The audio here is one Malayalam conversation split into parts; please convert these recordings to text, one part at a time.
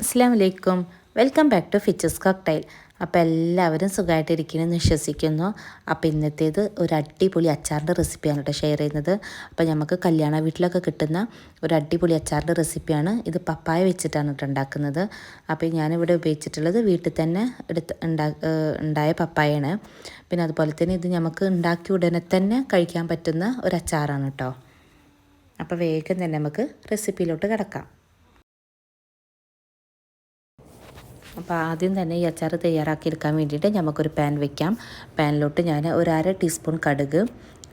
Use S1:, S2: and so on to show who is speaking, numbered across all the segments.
S1: അസ്സാം വലൈക്കും. വെൽക്കം ബാക്ക് ടു ഫിച്ചസ് കോക്ടൈൽ. അപ്പോൾ എല്ലാവരും സുഖമായിട്ടിരിക്കണമെന്ന് വിശ്വസിക്കുന്നു. അപ്പോൾ ഇന്നത്തേത് ഒരു അടിപൊളി അച്ചാറിൻ്റെ റെസിപ്പിയാണ് കേട്ടോ ഷെയർ ചെയ്യുന്നത്. അപ്പോൾ നമുക്ക് കല്യാണ വീട്ടിലൊക്കെ കിട്ടുന്ന ഒരു അടിപൊളി അച്ചാറിൻ്റെ റെസിപ്പിയാണ്. ഇത് പപ്പായ വെച്ചിട്ടാണ് കേട്ടോ ഉണ്ടാക്കുന്നത്. അപ്പോൾ ഞാനിവിടെ ഉപയോഗിച്ചിട്ടുള്ളത് വീട്ടിൽ തന്നെ ഉണ്ടായ പപ്പായയാണ്. പിന്നെ അതുപോലെ തന്നെ ഇത് നമുക്ക് ഉണ്ടാക്കി ഉടനെ തന്നെ കഴിക്കാൻ പറ്റുന്ന ഒരു അച്ചാറാണ് കേട്ടോ. അപ്പോൾ വേഗം തന്നെ നമുക്ക് റെസിപ്പിയിലോട്ട് കിടക്കാം. അപ്പോൾ ആദ്യം തന്നെ ഈ അച്ചാർ തയ്യാറാക്കിയെടുക്കാൻ വേണ്ടിയിട്ട് നമുക്കൊരു പാൻ വയ്ക്കാം. പാനിലോട്ട് ഞാൻ ഒരു 1/2 ടീസ്പൂൺ കടുക്,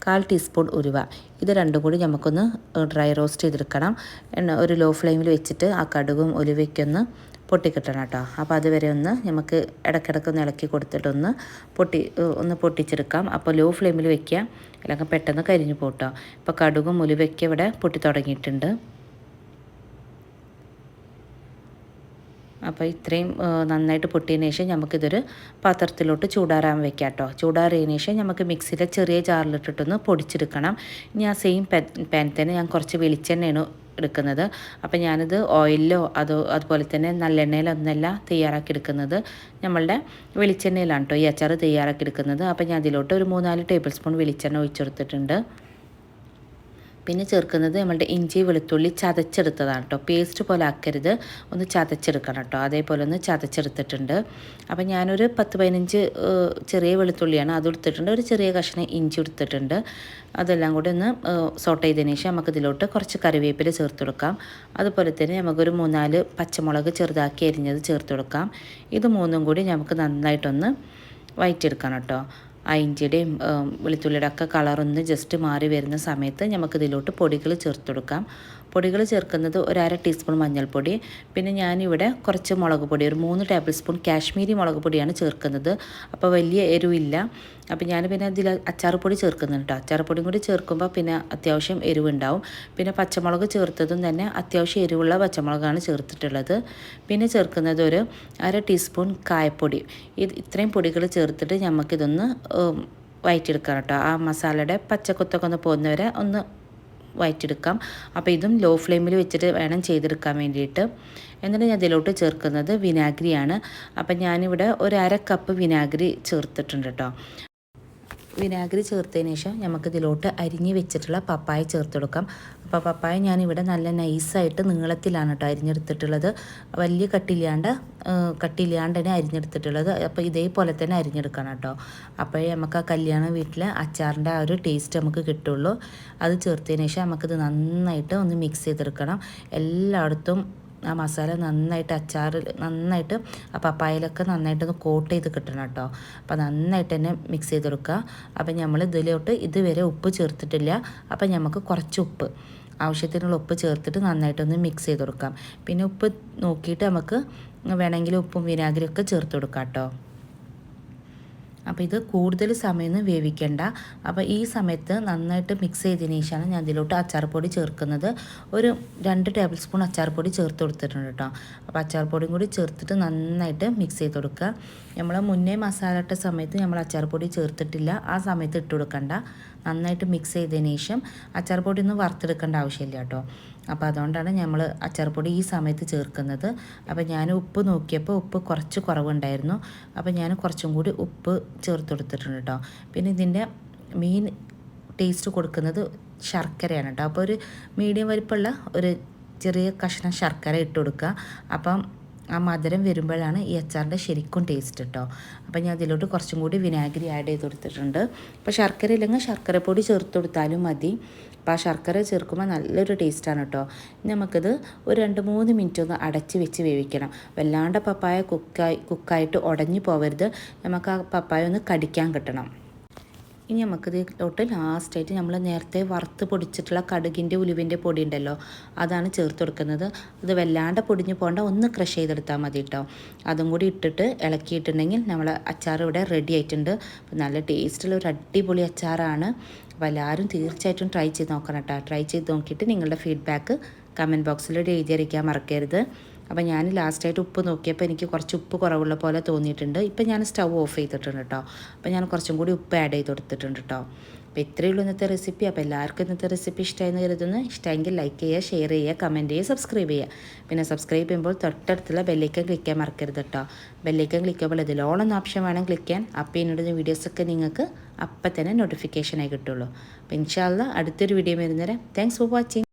S1: 1/4 ടീസ്പൂൺ ഉലുവ, ഇത് രണ്ടും കൂടി നമുക്കൊന്ന് ഡ്രൈ റോസ്റ്റ് ചെയ്തെടുക്കണം. ഒരു ലോ ഫ്ലെയിമിൽ വെച്ചിട്ട് ആ കടുകും ഉലുവയ്ക്കൊന്ന് പൊട്ടിക്കിട്ടണം കേട്ടോ. അപ്പോൾ അതുവരെ ഒന്ന് നമുക്ക് ഇടയ്ക്കിടയ്ക്ക് ഇളക്കി കൊടുത്തിട്ടൊന്ന് പൊട്ടിച്ചെടുക്കാം. അപ്പോൾ ലോ ഫ്ലെയിമിൽ വെക്കുക, അല്ലെങ്കിൽ പെട്ടെന്ന് കരിഞ്ഞു പോട്ടോ. ഇപ്പോൾ കടുകും ഉലുവയ്ക്ക് ഇവിടെ പൊട്ടി തുടങ്ങിയിട്ടുണ്ട്. അപ്പോൾ ഇത്രയും നന്നായിട്ട് പൊട്ടിയതിന് ശേഷം നമുക്കിതൊരു പാത്രത്തിലോട്ട് ചൂടാറാൻ വെക്കാം കേട്ടോ. ചൂടാറിയതിന് ശേഷം നമുക്ക് മിക്സിയിലെ ചെറിയ ജാറിലിട്ടിട്ടൊന്ന് പൊടിച്ചെടുക്കണം. ഇനി ആ സെയിം പാൻ തന്നെ ഞാൻ കുറച്ച് വെളിച്ചെണ്ണയാണ് എടുക്കുന്നത്. അപ്പോൾ ഞാനിത് ഓയിലിലോ അതുപോലെ തന്നെ നല്ലെണ്ണയിലോ ഒന്നല്ല തയ്യാറാക്കിയെടുക്കുന്നത്, നമ്മളുടെ വെളിച്ചെണ്ണയിലാണ് കേട്ടോ ഈ അച്ചാർ തയ്യാറാക്കിയെടുക്കുന്നത്. അപ്പോൾ ഞാൻ അതിലോട്ട് ഒരു 3-4 ടേബിൾ സ്പൂൺ വെളിച്ചെണ്ണ ഒഴിച്ചെടുത്തിട്ടുണ്ട്. പിന്നെ ചേർക്കുന്നത് നമ്മളുടെ ഇഞ്ചി വെളുത്തുള്ളി ചതച്ചെടുത്തതാണ് കേട്ടോ. പേസ്റ്റ് പോലെ ആക്കരുത്, ഒന്ന് ചതച്ചെടുക്കണം കേട്ടോ. അതേപോലെ ഒന്ന് ചതച്ചെടുത്തിട്ടുണ്ട്. അപ്പം ഞാനൊരു 10-15 ചെറിയ വെളുത്തുള്ളിയാണ് അതെടുത്തിട്ടുണ്ട്. ഒരു ചെറിയ കഷ്ണം ഇഞ്ചി എടുത്തിട്ടുണ്ട്. അതെല്ലാം കൂടി ഒന്ന് സോട്ട് ചെയ്തതിന് ശേഷം നമുക്കിതിലോട്ട് കുറച്ച് കറിവേപ്പില ചേർത്ത് കൊടുക്കാം. അതുപോലെ തന്നെ നമുക്കൊരു 3-4 പച്ചമുളക് ചെറുതാക്കി അരിഞ്ഞത് ചേർത്ത് കൊടുക്കാം. ഇത് മൂന്നും കൂടി നമുക്ക് നന്നായിട്ടൊന്ന് വഴറ്റിയെടുക്കണം കേട്ടോ. ആ ഇഞ്ചിയുടെയും വെളുത്തുള്ളിയുടെ ഒക്കെ കളറൊന്ന് ജസ്റ്റ് മാറി വരുന്ന സമയത്ത് നമുക്കിതിലോട്ട് പൊടികൾ ചേർത്ത് കൊടുക്കാം. പൊടികൾ ചേർക്കുന്നത് ഒരു 1/2 ടീസ്പൂൺ മഞ്ഞൾപ്പൊടി, പിന്നെ ഞാനിവിടെ കുറച്ച് മുളക് പൊടി, ഒരു 3 ടേബിൾ സ്പൂൺ കാശ്മീരി മുളക് പൊടിയാണ് ചേർക്കുന്നത്. അപ്പോൾ വലിയ എരിവില്ല. അപ്പോൾ ഞാൻ പിന്നെ ഇതിൽ അച്ചാറുപൊടി ചേർക്കുന്നുണ്ട് കേട്ടോ. അച്ചാറുപൊടിയും കൂടി ചേർക്കുമ്പോൾ പിന്നെ അത്യാവശ്യം എരിവുണ്ടാവും. പിന്നെ പച്ചമുളക് ചേർത്തതും തന്നെ അത്യാവശ്യം എരിവുള്ള പച്ചമുളകാണ് ചേർത്തിട്ടുള്ളത്. പിന്നെ ചേർക്കുന്നത് ഒരു 1/2 ടീസ്പൂൺ കായപ്പൊടി. ഇത്രയും പൊടികൾ ചേർത്തിട്ട് നമുക്കിതൊന്ന് വഴറ്റിയെടുക്കാം കേട്ടോ. ആ മസാലയുടെ പച്ചക്കുത്തൊക്കെ ഒന്ന് പോകുന്നവരെ ഒന്ന് വഴറ്റിയെടുക്കാം. അപ്പോൾ ഇതും ലോ ഫ്ലെയിമിൽ വെച്ചിട്ട് വേണം ചെയ്തെടുക്കാൻ വേണ്ടിയിട്ട്. എന്നിട്ട് ഞാൻ ഇതിലോട്ട് ചേർക്കുന്നത് വിനാഗിരിയാണ്. അപ്പം ഞാനിവിടെ ഒരു 1/2 കപ്പ് വിനാഗിരി ചേർത്തിട്ടുണ്ട് കേട്ടോ. വിനാഗിരി ചേർത്തതിന് ശേഷം നമുക്കിതിലോട്ട് അരിഞ്ഞ് വെച്ചിട്ടുള്ള പപ്പായ ചേർത്ത് കൊടുക്കാം. അപ്പോൾ പപ്പായ ഞാനിവിടെ നല്ല നൈസായിട്ട് നീളത്തിലാണ് കേട്ടോ അരിഞ്ഞെടുത്തിട്ടുള്ളത്. വലിയ കട്ടില്ലാണ്ട് തന്നെ അരിഞ്ഞെടുത്തിട്ടുള്ളത്. അപ്പോൾ ഇതേപോലെ തന്നെ അരിഞ്ഞെടുക്കണം കേട്ടോ. അപ്പോഴേ നമുക്ക് ആ കല്യാണ വീട്ടിലെ അച്ചാറിൻ്റെ ആ ഒരു ടേസ്റ്റ് നമുക്ക് കിട്ടുള്ളൂ. അത് ചേർത്തതിന് ശേഷം നമുക്കിത് നന്നായിട്ട് ഒന്ന് മിക്സ് ചെയ്തെടുക്കണം. എല്ലായിടത്തും ആ മസാല നന്നായിട്ട് നന്നായിട്ട് ആ പപ്പായയിലൊക്കെ നന്നായിട്ടൊന്ന് കോട്ട് ചെയ്ത് കിട്ടണം കേട്ടോ. അപ്പോൾ നന്നായിട്ട് തന്നെ മിക്സ് ചെയ്ത് കൊടുക്കുക. അപ്പോൾ നമ്മൾ ഇതിലോട്ട് ഇതുവരെ ഉപ്പ് ചേർത്തിട്ടില്ല. അപ്പോൾ നമുക്ക് കുറച്ച് ഉപ്പ്, ആവശ്യത്തിനുള്ള ഉപ്പ് ചേർത്തിട്ട് നന്നായിട്ടൊന്ന് മിക്സ് ചെയ്ത് കൊടുക്കാം. പിന്നെ ഉപ്പ് നോക്കിയിട്ട് നമുക്ക് വേണമെങ്കിൽ ഉപ്പും വിനാഗിരിയൊക്കെ ചേർത്ത് കൊടുക്കാം കേട്ടോ. അപ്പോൾ ഇത് കൂടുതൽ സമയമൊന്നും വേവിക്കേണ്ട. അപ്പോൾ ഈ സമയത്ത് നന്നായിട്ട് മിക്സ് ചെയ്തതിന് ശേഷമാണ് ഞാൻ ഇതിലോട്ട് അച്ചാർപ്പൊടി ചേർക്കുന്നത്. ഒരു 2 ടേബിൾ സ്പൂൺ അച്ചാർപ്പൊടി ചേർത്ത് കൊടുത്തിട്ടുണ്ട് കേട്ടോ. അപ്പോൾ അച്ചാർപ്പൊടിയും കൂടി ചേർത്തിട്ട് നന്നായിട്ട് മിക്സ് ചെയ്ത് കൊടുക്കുക. നമ്മൾ മുന്നേ മസാല ഇട്ട സമയത്ത് നമ്മൾ അച്ചാർപ്പൊടി ചേർത്തിട്ടില്ല, ആ സമയത്ത് ഇട്ട് കൊടുക്കണ്ട. നന്നായിട്ട് മിക്സ് ചെയ്തതിന് ശേഷം അച്ചാർപ്പൊടി ഒന്നും വറുത്തെടുക്കേണ്ട ആവശ്യമില്ല കേട്ടോ. അപ്പോൾ അതുകൊണ്ടാണ് നമ്മൾ അച്ചാർപ്പൊടി ഈ സമയത്ത് ചേർക്കുന്നത്. അപ്പോൾ ഞാൻ ഉപ്പ് നോക്കിയപ്പോൾ ഉപ്പ് കുറച്ച് കുറവുണ്ടായിരുന്നു. അപ്പോൾ ഞാൻ കുറച്ചും കൂടി ഉപ്പ് ചേർത്ത് കൊടുത്തിട്ടുണ്ട് കേട്ടോ. പിന്നെ ഇതിൻ്റെ മെയിൻ ടേസ്റ്റ് കൊടുക്കുന്നത് ശർക്കരയാണ് കേട്ടോ. അപ്പോൾ ഒരു മീഡിയം വലിപ്പമുള്ള ഒരു ചെറിയ കഷ്ണം ശർക്കര ഇട്ട് കൊടുക്കുക. അപ്പം ആ മധുരം വരുമ്പോഴാണ് ഈ അച്ചാറിൻ്റെ ശരിക്കും ടേസ്റ്റ് കേട്ടോ. അപ്പോൾ ഞാൻ അതിലോട്ട് കുറച്ചും കൂടി വിനാഗിരി ആഡ് ചെയ്ത് കൊടുത്തിട്ടുണ്ട്. അപ്പോൾ ശർക്കര ഇല്ലെങ്കിൽ ശർക്കരപ്പൊടി ചേർത്ത് കൊടുത്താലും മതി. അപ്പോൾ ആ ശർക്കര ചേർക്കുമ്പോൾ നല്ലൊരു ടേസ്റ്റാണ് കേട്ടോ. നമുക്കിത് ഒരു 2-3 മിനിറ്റ് ഒന്ന് അടച്ച് വെച്ച് വേവിക്കണം. വല്ലാണ്ട് പപ്പായ കുക്കായിട്ട് ഉടഞ്ഞു പോകരുത്. നമുക്ക് ആ പപ്പായ ഒന്ന് കടിക്കാൻ കിട്ടണം. ഇനി നമുക്കിതിലോട്ട് ലാസ്റ്റായിട്ട് നമ്മൾ നേരത്തെ വറുത്ത് പൊടിച്ചിട്ടുള്ള കടുകിൻ്റെ ഉലുവിൻ്റെ പൊടി ഉണ്ടല്ലോ, അതാണ് ചേർത്ത് കൊടുക്കുന്നത്. ഇത് വല്ലാണ്ട് പൊടിഞ്ഞു പോകേണ്ട, ഒന്ന് ക്രഷ് ചെയ്തെടുത്താൽ മതി കേട്ടോ. അതും കൂടി ഇട്ടിട്ട് ഇളക്കിയിട്ടുണ്ടെങ്കിൽ നമ്മൾ അച്ചാർ ഇവിടെ റെഡി ആയിട്ടുണ്ട്. അപ്പോൾ നല്ല ടേസ്റ്റുള്ള ഒരു അടിപൊളി അച്ചാറാണ്. അപ്പോൾ എല്ലാവരും തീർച്ചയായിട്ടും ട്രൈ ചെയ്ത് നോക്കണം കേട്ടോ. ട്രൈ ചെയ്ത് നോക്കിയിട്ട് നിങ്ങളുടെ ഫീഡ്ബാക്ക് കമൻറ്റ് ബോക്സിലൂടെ എഴുതി അറിയിക്കാൻ മറക്കരുത്. അപ്പോൾ ഞാൻ ലാസ്റ്റായിട്ട് ഉപ്പ് നോക്കിയപ്പോൾ എനിക്ക് കുറച്ച് ഉപ്പ് കുറവുള്ള പോലെ തോന്നിയിട്ടുണ്ട്. ഇപ്പം ഞാൻ സ്റ്റൗ ഓഫ് ചെയ്തിട്ടുണ്ട് കേട്ടോ. അപ്പോൾ ഞാൻ കുറച്ചും കൂടി ഉപ്പ് ആഡ് ചെയ്ത് കൊടുത്തിട്ടുണ്ട് കേട്ടോ. അപ്പോൾ ഇത്രയേ ഉള്ളൂ ഇന്നത്തെ റെസിപ്പി. അപ്പോൾ എല്ലാവർക്കും ഇന്നത്തെ റെസിപ്പി ഇഷ്ടമായെന്ന് കരുതുന്നു. ഇഷ്ടമെങ്കിൽ ലൈക്ക് ചെയ്യുക, ഷെയർ ചെയ്യുക, കമൻറ്റ് ചെയ്യുക, സബ്സ്ക്രൈബ് ചെയ്യുക. പിന്നെ സബ്സ്ക്രൈബ് ചെയ്യുമ്പോൾ തൊട്ടടുത്തുള്ള ബെല്ലൈക്കൻ ക്ലിക്ക് ചെയ്യാൻ മറക്കരുത് കേട്ടോ. ബെല്ലൈക്കൻ ക്ലിക്ക് ചെയ്യുമ്പോൾ ഇതിൽ ഓൾ എന്ന ഓപ്ഷൻ വേണം ക്ലിക്ക് ചെയ്യാൻ. അപ്പോൾ ഇന്നിടുന്ന വീഡിയോസൊക്കെ നിങ്ങൾക്ക് അപ്പം തന്നെ നോട്ടിഫിക്കേഷനായി കിട്ടുള്ളൂ. അപ്പോൾ ഇൻഷാ അല്ലാഹ് അടുത്തൊരു വീഡിയോ വരുന്നേരം താങ്ക്സ് ഫോർ വാച്ചിങ്.